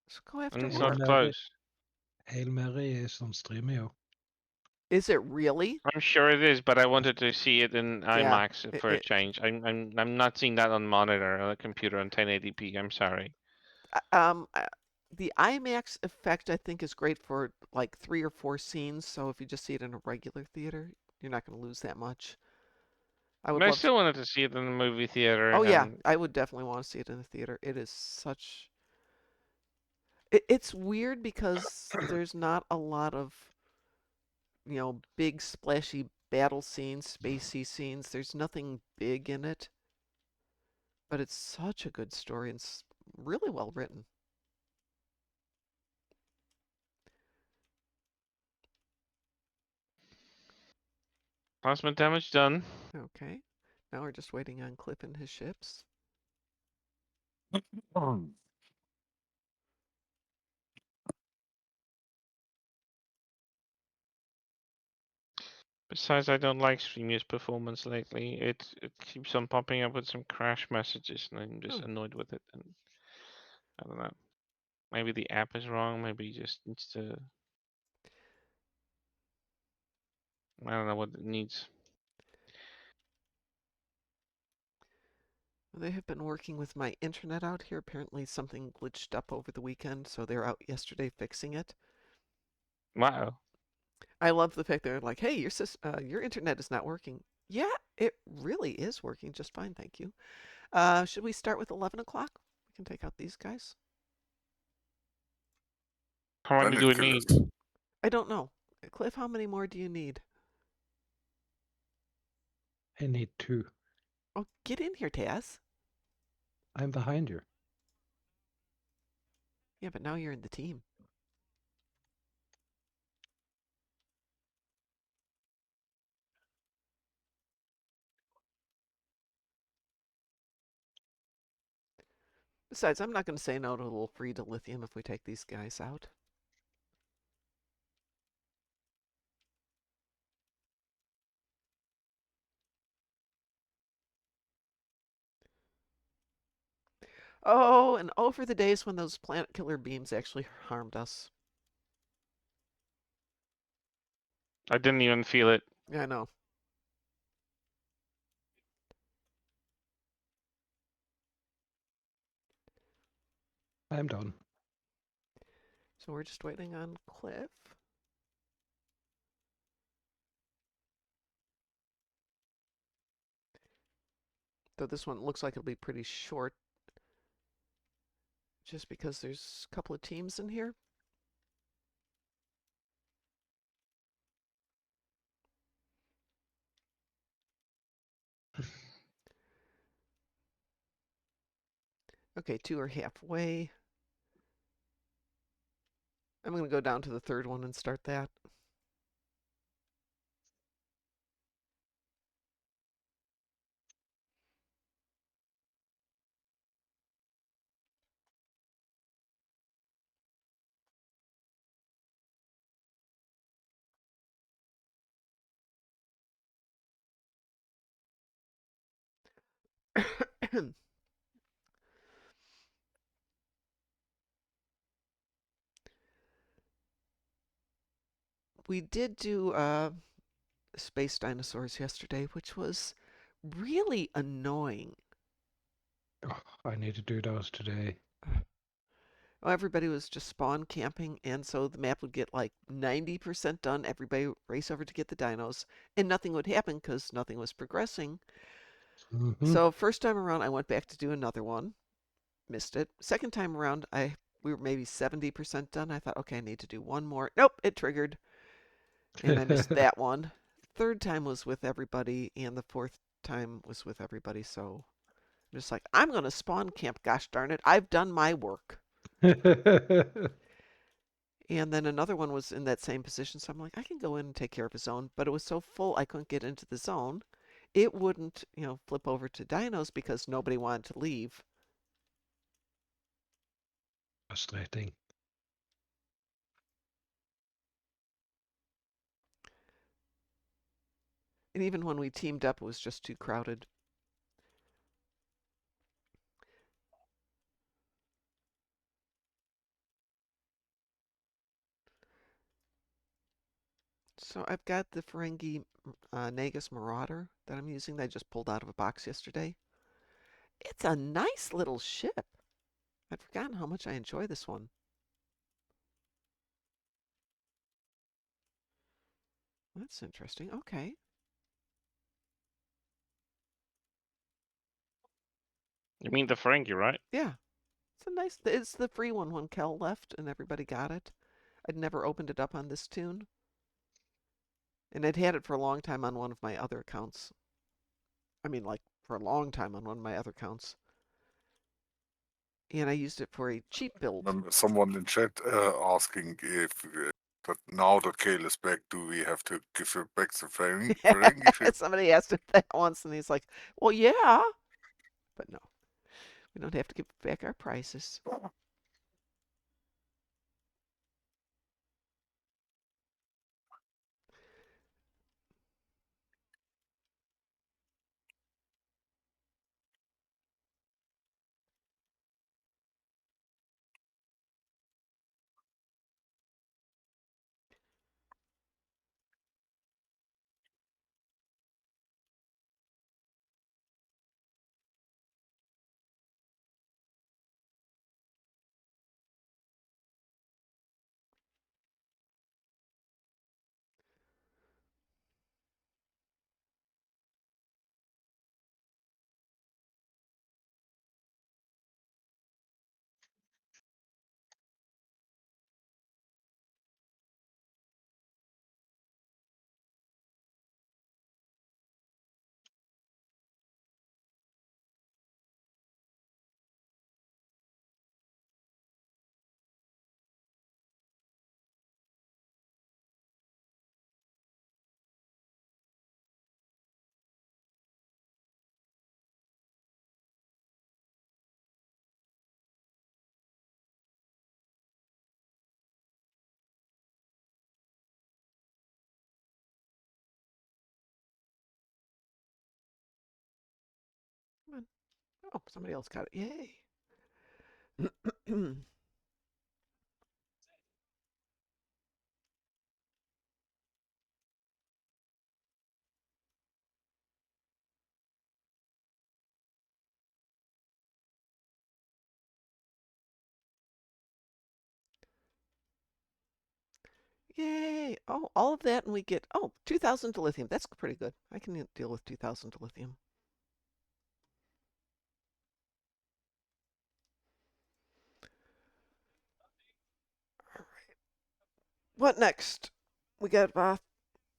So go after and it's Hail not work. Mary, close. Hail Mary er som streamer jo. Is it really? I'm sure it is, but I wanted to see it in Yeah. IMAX It, for a it, change. I'm not seeing that on monitor on a computer on 1080p. I'm sorry. um, uh, the IMAX effect I think is great for like 3 or 4 scenes. So if you just see it in a regular theater, you're not going to lose that much. I But would I love to. still wanted to see it in the movie theater, Oh yeah, and I would definitely want to see it in the theater. It is such. It's weird because there's not a lot of big splashy battle scenes, spacey scenes. There's nothing big in it, but it's such a good story and really well written. plasma damage done. Okay, now we're just waiting on Cliff and his ships. Besides, I don't like Streamio's performance lately. It keeps on popping up with some crash messages, and I'm just annoyed with it. And I don't know. Maybe the app is wrong. Maybe he just needs to. I don't know what it needs. They have been working with my internet out here. Apparently, something glitched up over the weekend, so they're out yesterday fixing it. Wow. I love the fact they're like, "Hey, your internet is not working." Yeah, it really is working just fine, thank you. Should we start with 11 o'clock? We can take out these guys. How many do Planet we need? killers. I don't know. Cliff, how many more do you need? I need 2. Oh, get in here, Taz. I'm behind you. Yeah, but now you're in the team. Besides, I'm not going to say no to a little free dilithium if we take these guys out. Oh, and oh for the days when those planet killer beams actually harmed us. I didn't even feel it. Yeah, I know. I'm done. So we're just waiting on Cliff. Though this one looks like it'll be pretty short just because there's a couple of teams in here. Okay, 2 are halfway. I'm going to go down to the third one and start that. We did do space dinosaurs yesterday, which was really annoying. Oh, I need to do those today. Well, everybody was just spawn camping, and so the map would get like 90% done. Everybody would race over to get the dinos, and nothing would happen because nothing was progressing. Mm-hmm. So first time around, I went back to do another one, missed it. Second time around, we were maybe 70% done. I thought, okay, I need to do one more. Nope, it triggered, and I missed that one. Third time was with everybody, and the fourth time was with everybody. So I'm just like, I'm gonna spawn camp. Gosh darn it, I've done my work. And then another one was in that same position, so I'm like, I can go in and take care of a zone, but it was so full I couldn't get into the zone. It wouldn't, flip over to dinos because nobody wanted to leave. Frustrating. And even when we teamed up, it was just too crowded. So I've got the Ferengi Nagus Marauder that I'm using that I just pulled out of a box yesterday. It's a nice little ship. I'd forgotten how much I enjoy this one. That's interesting. Okay. You mean the Ferengi, right? Yeah. It's the free one when Kel left and everybody got it. I'd never opened it up on this tune. And I'd had it for a long time on one of my other accounts. I mean, like, for a long time on one of my other accounts. And I used it for a cheap build. Someone in chat asking if that now that Kale is back, do we have to give her back the Ferengi ship? Somebody asked it that once, and he's like, well, yeah. But no, we don't have to give back our prices. Come on. Oh, somebody else got it. Yay. Yay. Oh, all of that, and we get, 2,000 dilithium. That's pretty good. I can deal with 2,000 dilithium. All right. What next? We got Voth.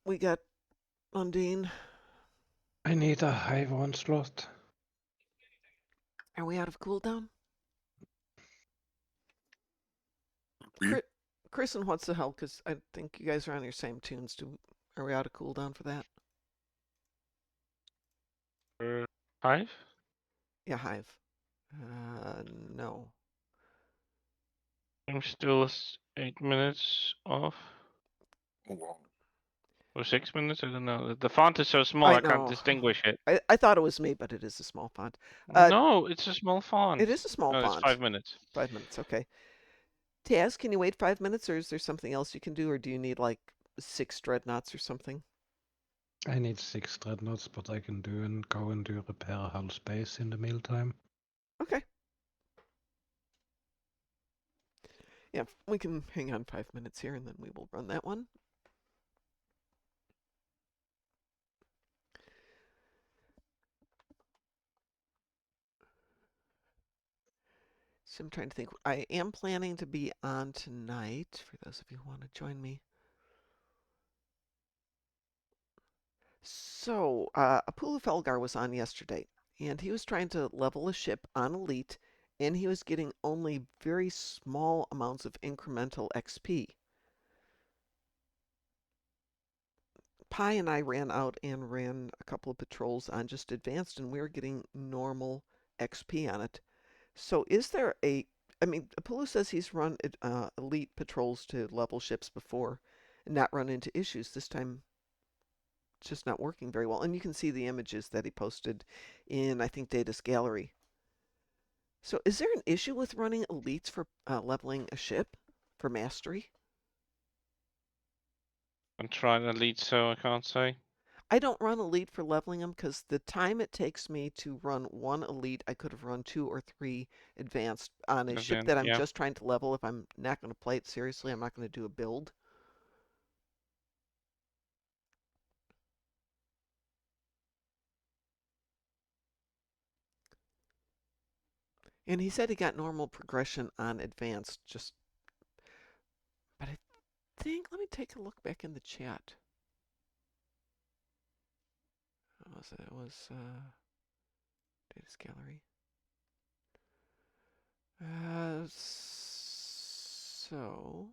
We got Undine. I need a Hive Onslaught. Are we out of cooldown? We? Chris and What's the Hell? Because I think you guys are on your same tunes. Are we out of cooldown for that? Hive? Yeah, Hive. No. I'm still 8 minutes off. Oh, wow. Or 6 minutes? I don't know. The font is so small I I can't know. distinguish it. I thought it was me, but it is a small font. No, it's a small font. It is a small No, it's font. 5 minutes. 5 minutes, okay. Taz, can you wait 5 minutes, or is there something else you can do, or do you need like 6 dreadnoughts or something? I need 6 dreadnoughts, but I can go and do repair hull space in the meantime. Okay. Yeah, we can hang on 5 minutes here, and then we will run that one. So I'm trying to think. I am planning to be on tonight, for those of you who want to join me. So, Apula Felgar was on yesterday, and he was trying to level a ship on Elite, and he was getting only very small amounts of incremental XP. Pi and I ran out and ran a couple of patrols on just advanced, and we were getting normal XP on it. So is there I mean, Palu says he's run elite patrols to level ships before and not run into issues. This time, it's just not working very well. And you can see the images that he posted in, I think, Data's gallery. So, is there an issue with running elites for leveling a ship for mastery? I'm trying to lead, so I can't say. I don't run elite for leveling them because the time it takes me to run one elite, I could have run 2 or 3 advanced on a ship that I'm Yeah. just trying to level. If I'm not going to play it seriously, I'm not going to do a build. And he said he got normal progression on advanced, just, but I think, let me take a look back in the chat. What was it? It was Data's gallery. So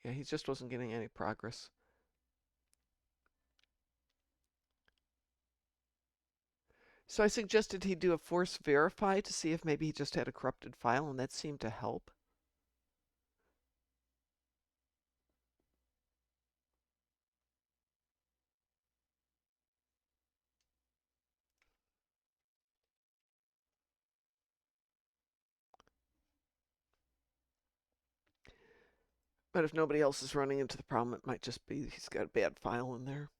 yeah, he just wasn't getting any progress. So I suggested he do a force verify to see if maybe he just had a corrupted file, and that seemed to help. But if nobody else is running into the problem, it might just be he's got a bad file in there.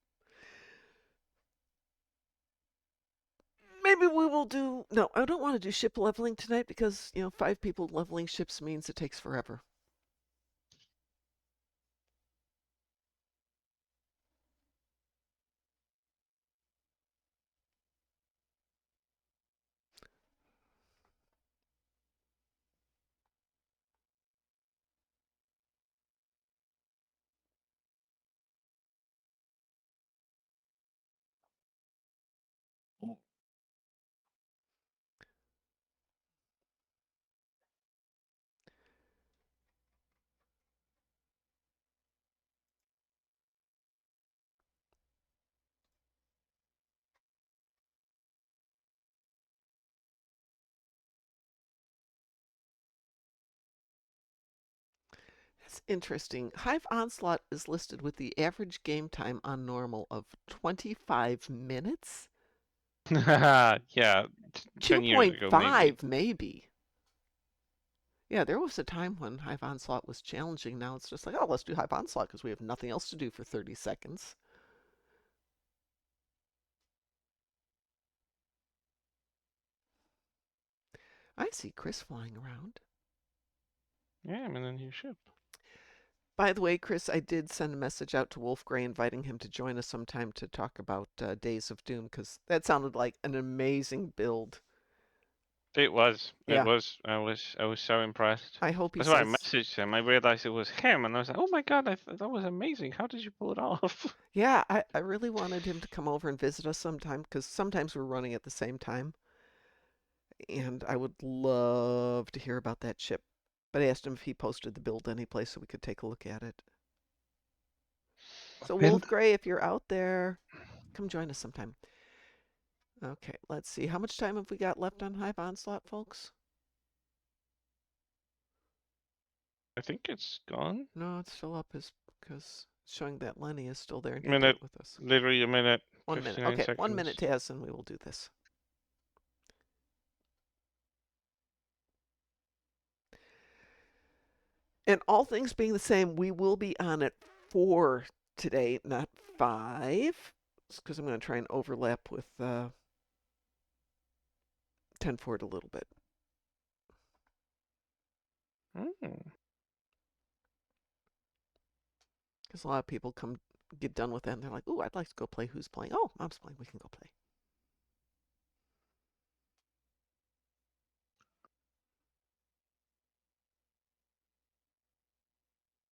Maybe we will do... No, I don't want to do ship leveling tonight because, 5 people leveling ships means it takes forever. That's interesting. Hive Onslaught is listed with the average game time on normal of 25 minutes? Yeah, 10 years ago, maybe. 2.5, maybe. Yeah, there was a time when Hive Onslaught was challenging. Now it's just like, oh, let's do Hive Onslaught because we have nothing else to do for 30 seconds. I see Chris flying around. Yeah, I'm in a new ship. By the way, Chris, I did send a message out to Wolf Grey inviting him to join us sometime to talk about Days of Doom because that sounded like an amazing build. It was. It Yeah, was. I was so impressed. I hope he That's why I says, messaged him. I realized it was him, and I was like, "Oh my god, that was amazing! How did you pull it off?" yeah, I really wanted him to come over and visit us sometime because sometimes we're running at the same time. And I would love to hear about that ship. But I asked him if he posted the build any place so we could take a look at it. So Build. Wolf Grey, if you're out there, come join us sometime. Okay, let's see. How much time have we got left on Hive Onslaught, folks? I think it's gone. No, it's still up because it's showing that Lenny is still there and he did Minute, it with us. literally a minute, 1 minute. 59 Okay, seconds. 1 minute, Taz, and we will do this. And all things being the same, we will be on at 4 today, not 5. Because I'm going to try and overlap with 10 forward a little bit. Mm. Because a lot of people get done with that and they're like, ooh, I'd like to go play Who's Playing. Oh, Mom's playing. We can go play.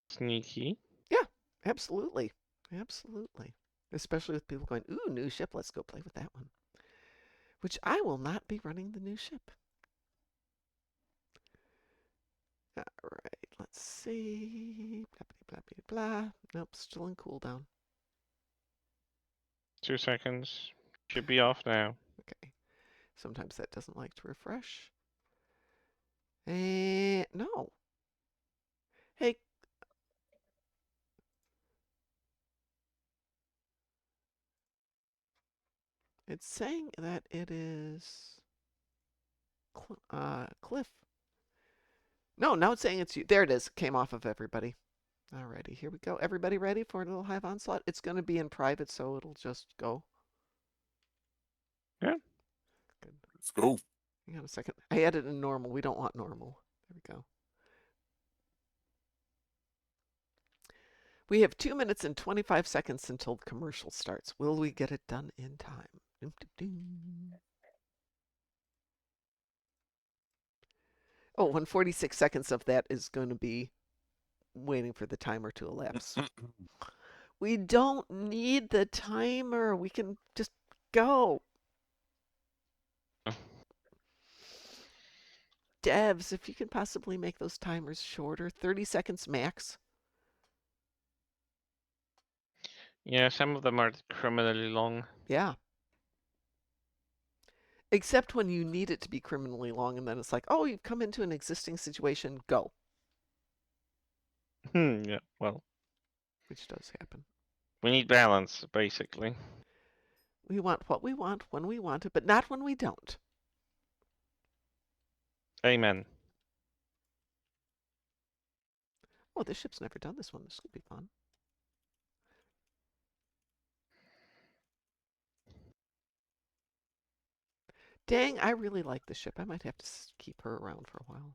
Sneaky. Yeah, absolutely. Absolutely. Especially with people going, ooh, new ship. Let's go play with that one. Which I will not be running the new ship. All right, let's see. Blah, blah, blah, blah. Nope, still in cooldown. 2 seconds. Should be off now. Okay. Sometimes that doesn't like to refresh. And no. Hey, it's saying that it is Cliff. No, now it's saying it's you. There it is. It came off of everybody. Alrighty, here we go. Everybody ready for a little Hive Onslaught? It's going to be in private, so it'll just go. Yeah. Good. Let's go. Hang on a second. I added in normal. We don't want normal. There we go. We have 2 minutes and 25 seconds until the commercial starts. Will we get it done in time? Doom, doom, doom. Oh, 146 seconds of that is going to be waiting for the timer to elapse. We don't need the timer. We can just go. Devs, if you can possibly make those timers shorter, 30 seconds max. Yeah, some of them are criminally long. Yeah. Except when you need it to be criminally long, and then it's like, oh, you've come into an existing situation, go. Yeah, well, Which does happen. we need balance, basically. We want what we want when we want it, but not when we don't. Amen. Oh, this ship's never done this one. This could be fun. Dang, I really like this ship. I might have to keep her around for a while.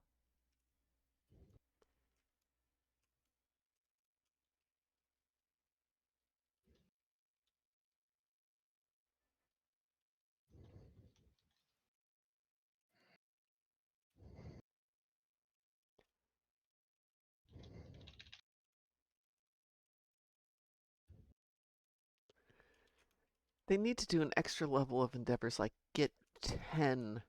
They need to do an extra level of endeavors, like get 10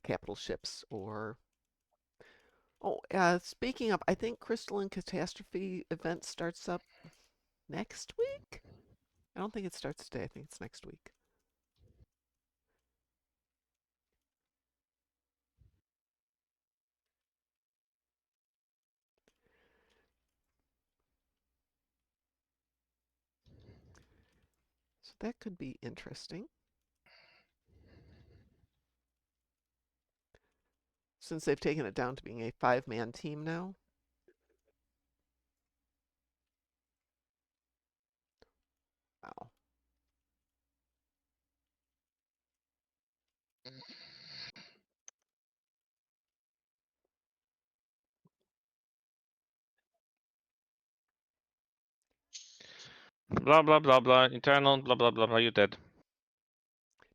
capital ships, or oh, speaking of, I think Crystalline Catastrophe event starts up next week. I don't think it starts today. I think it's next week. So that could be interesting. Since they've taken it down to being a 5-man team now. Wow. Blah, blah, blah, blah. Eternal, blah, blah, blah, blah. You dead.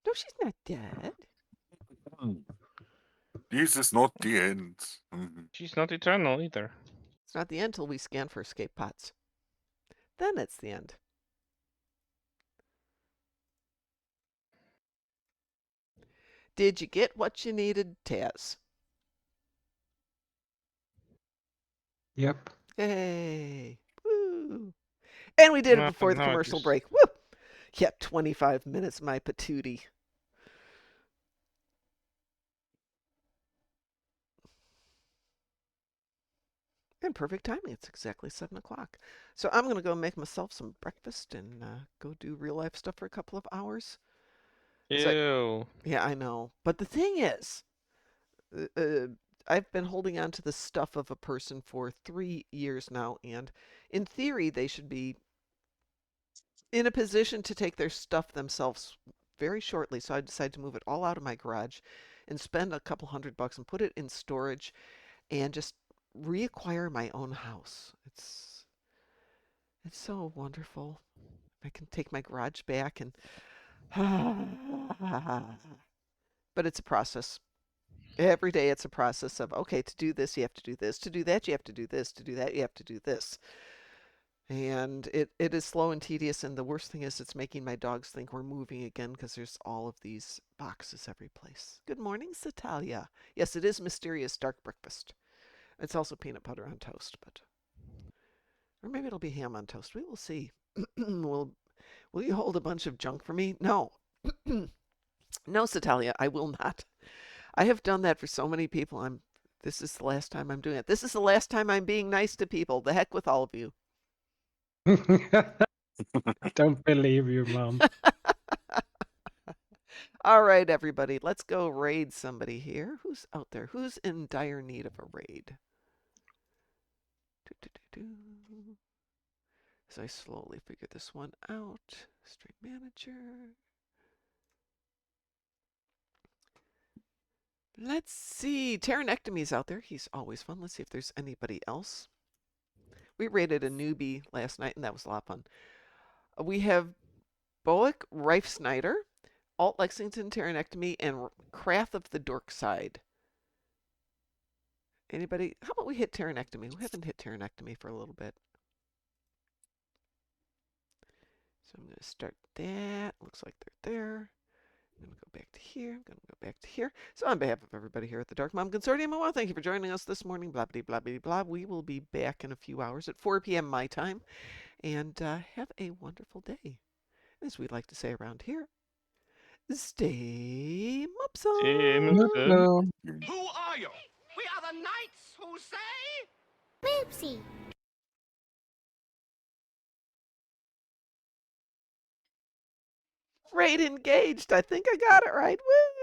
No, she's not dead. This is not the end. She's not eternal either. It's not the end till we scan for escape pods. Then it's the end. Did you get what you needed, Taz? Yep. Hey. Woo. And we did it No, before the no, commercial just... break. Woo! Yep, 25 minutes, my patootie. And perfect timing. It's exactly 7 o'clock. So I'm going to go make myself some breakfast and go do real life stuff for a couple of hours. Ew. Yeah, I know. But the thing is, I've been holding on to the stuff of a person for 3 years now, and in theory, they should be in a position to take their stuff themselves very shortly. So I decided to move it all out of my garage and spend a couple $100 and put it in storage and just reacquire my own house. It's so wonderful. I can take my garage back and but it's a process. Every day it's a process of, okay, to do this, you have to do this. To do that, you have to do this. To do that, you have to do this. And it is slow and tedious. And the worst thing is it's making my dogs think we're moving again because there's all of these boxes every place. Good morning, Satalia. Yes, it is mysterious dark breakfast. It's also peanut butter on toast, but or maybe it'll be ham on toast. We will see. Will you hold a bunch of junk for me? No. No, Satalia, I will not. I have done that for so many people. This is the last time I'm doing it. This is the last time I'm being nice to people. The heck with all of you. Don't believe you, Mom. All right, everybody, let's go raid somebody here. Who's out there? Who's in dire need of a raid? As I slowly figure this one out. Stream manager. Let's see. Pteronectomy's out there. He's always fun. Let's see if there's anybody else. We raided a newbie last night, and that was a lot of fun. We have Boic Rife Snyder, Alt Lexington Pteronectomy, and Crath of the Dork Side. Anybody? How about we hit Pteronectomy? We haven't hit Pteronectomy for a little bit. So I'm going to start that. Looks like they're there. I'm going to go back to here. I'm going to go back to here. So on behalf of everybody here at the Dark Mom Consortium, I want to thank you for joining us this morning. Blah, blah, blah, blah, blah. We will be back in a few hours at 4 p.m. my time. And have a wonderful day. As we like to say around here, stay mopsy. Hello. Who are you? We are the knights who say... Moopsy. Raid engaged. I think I got it right. Woo!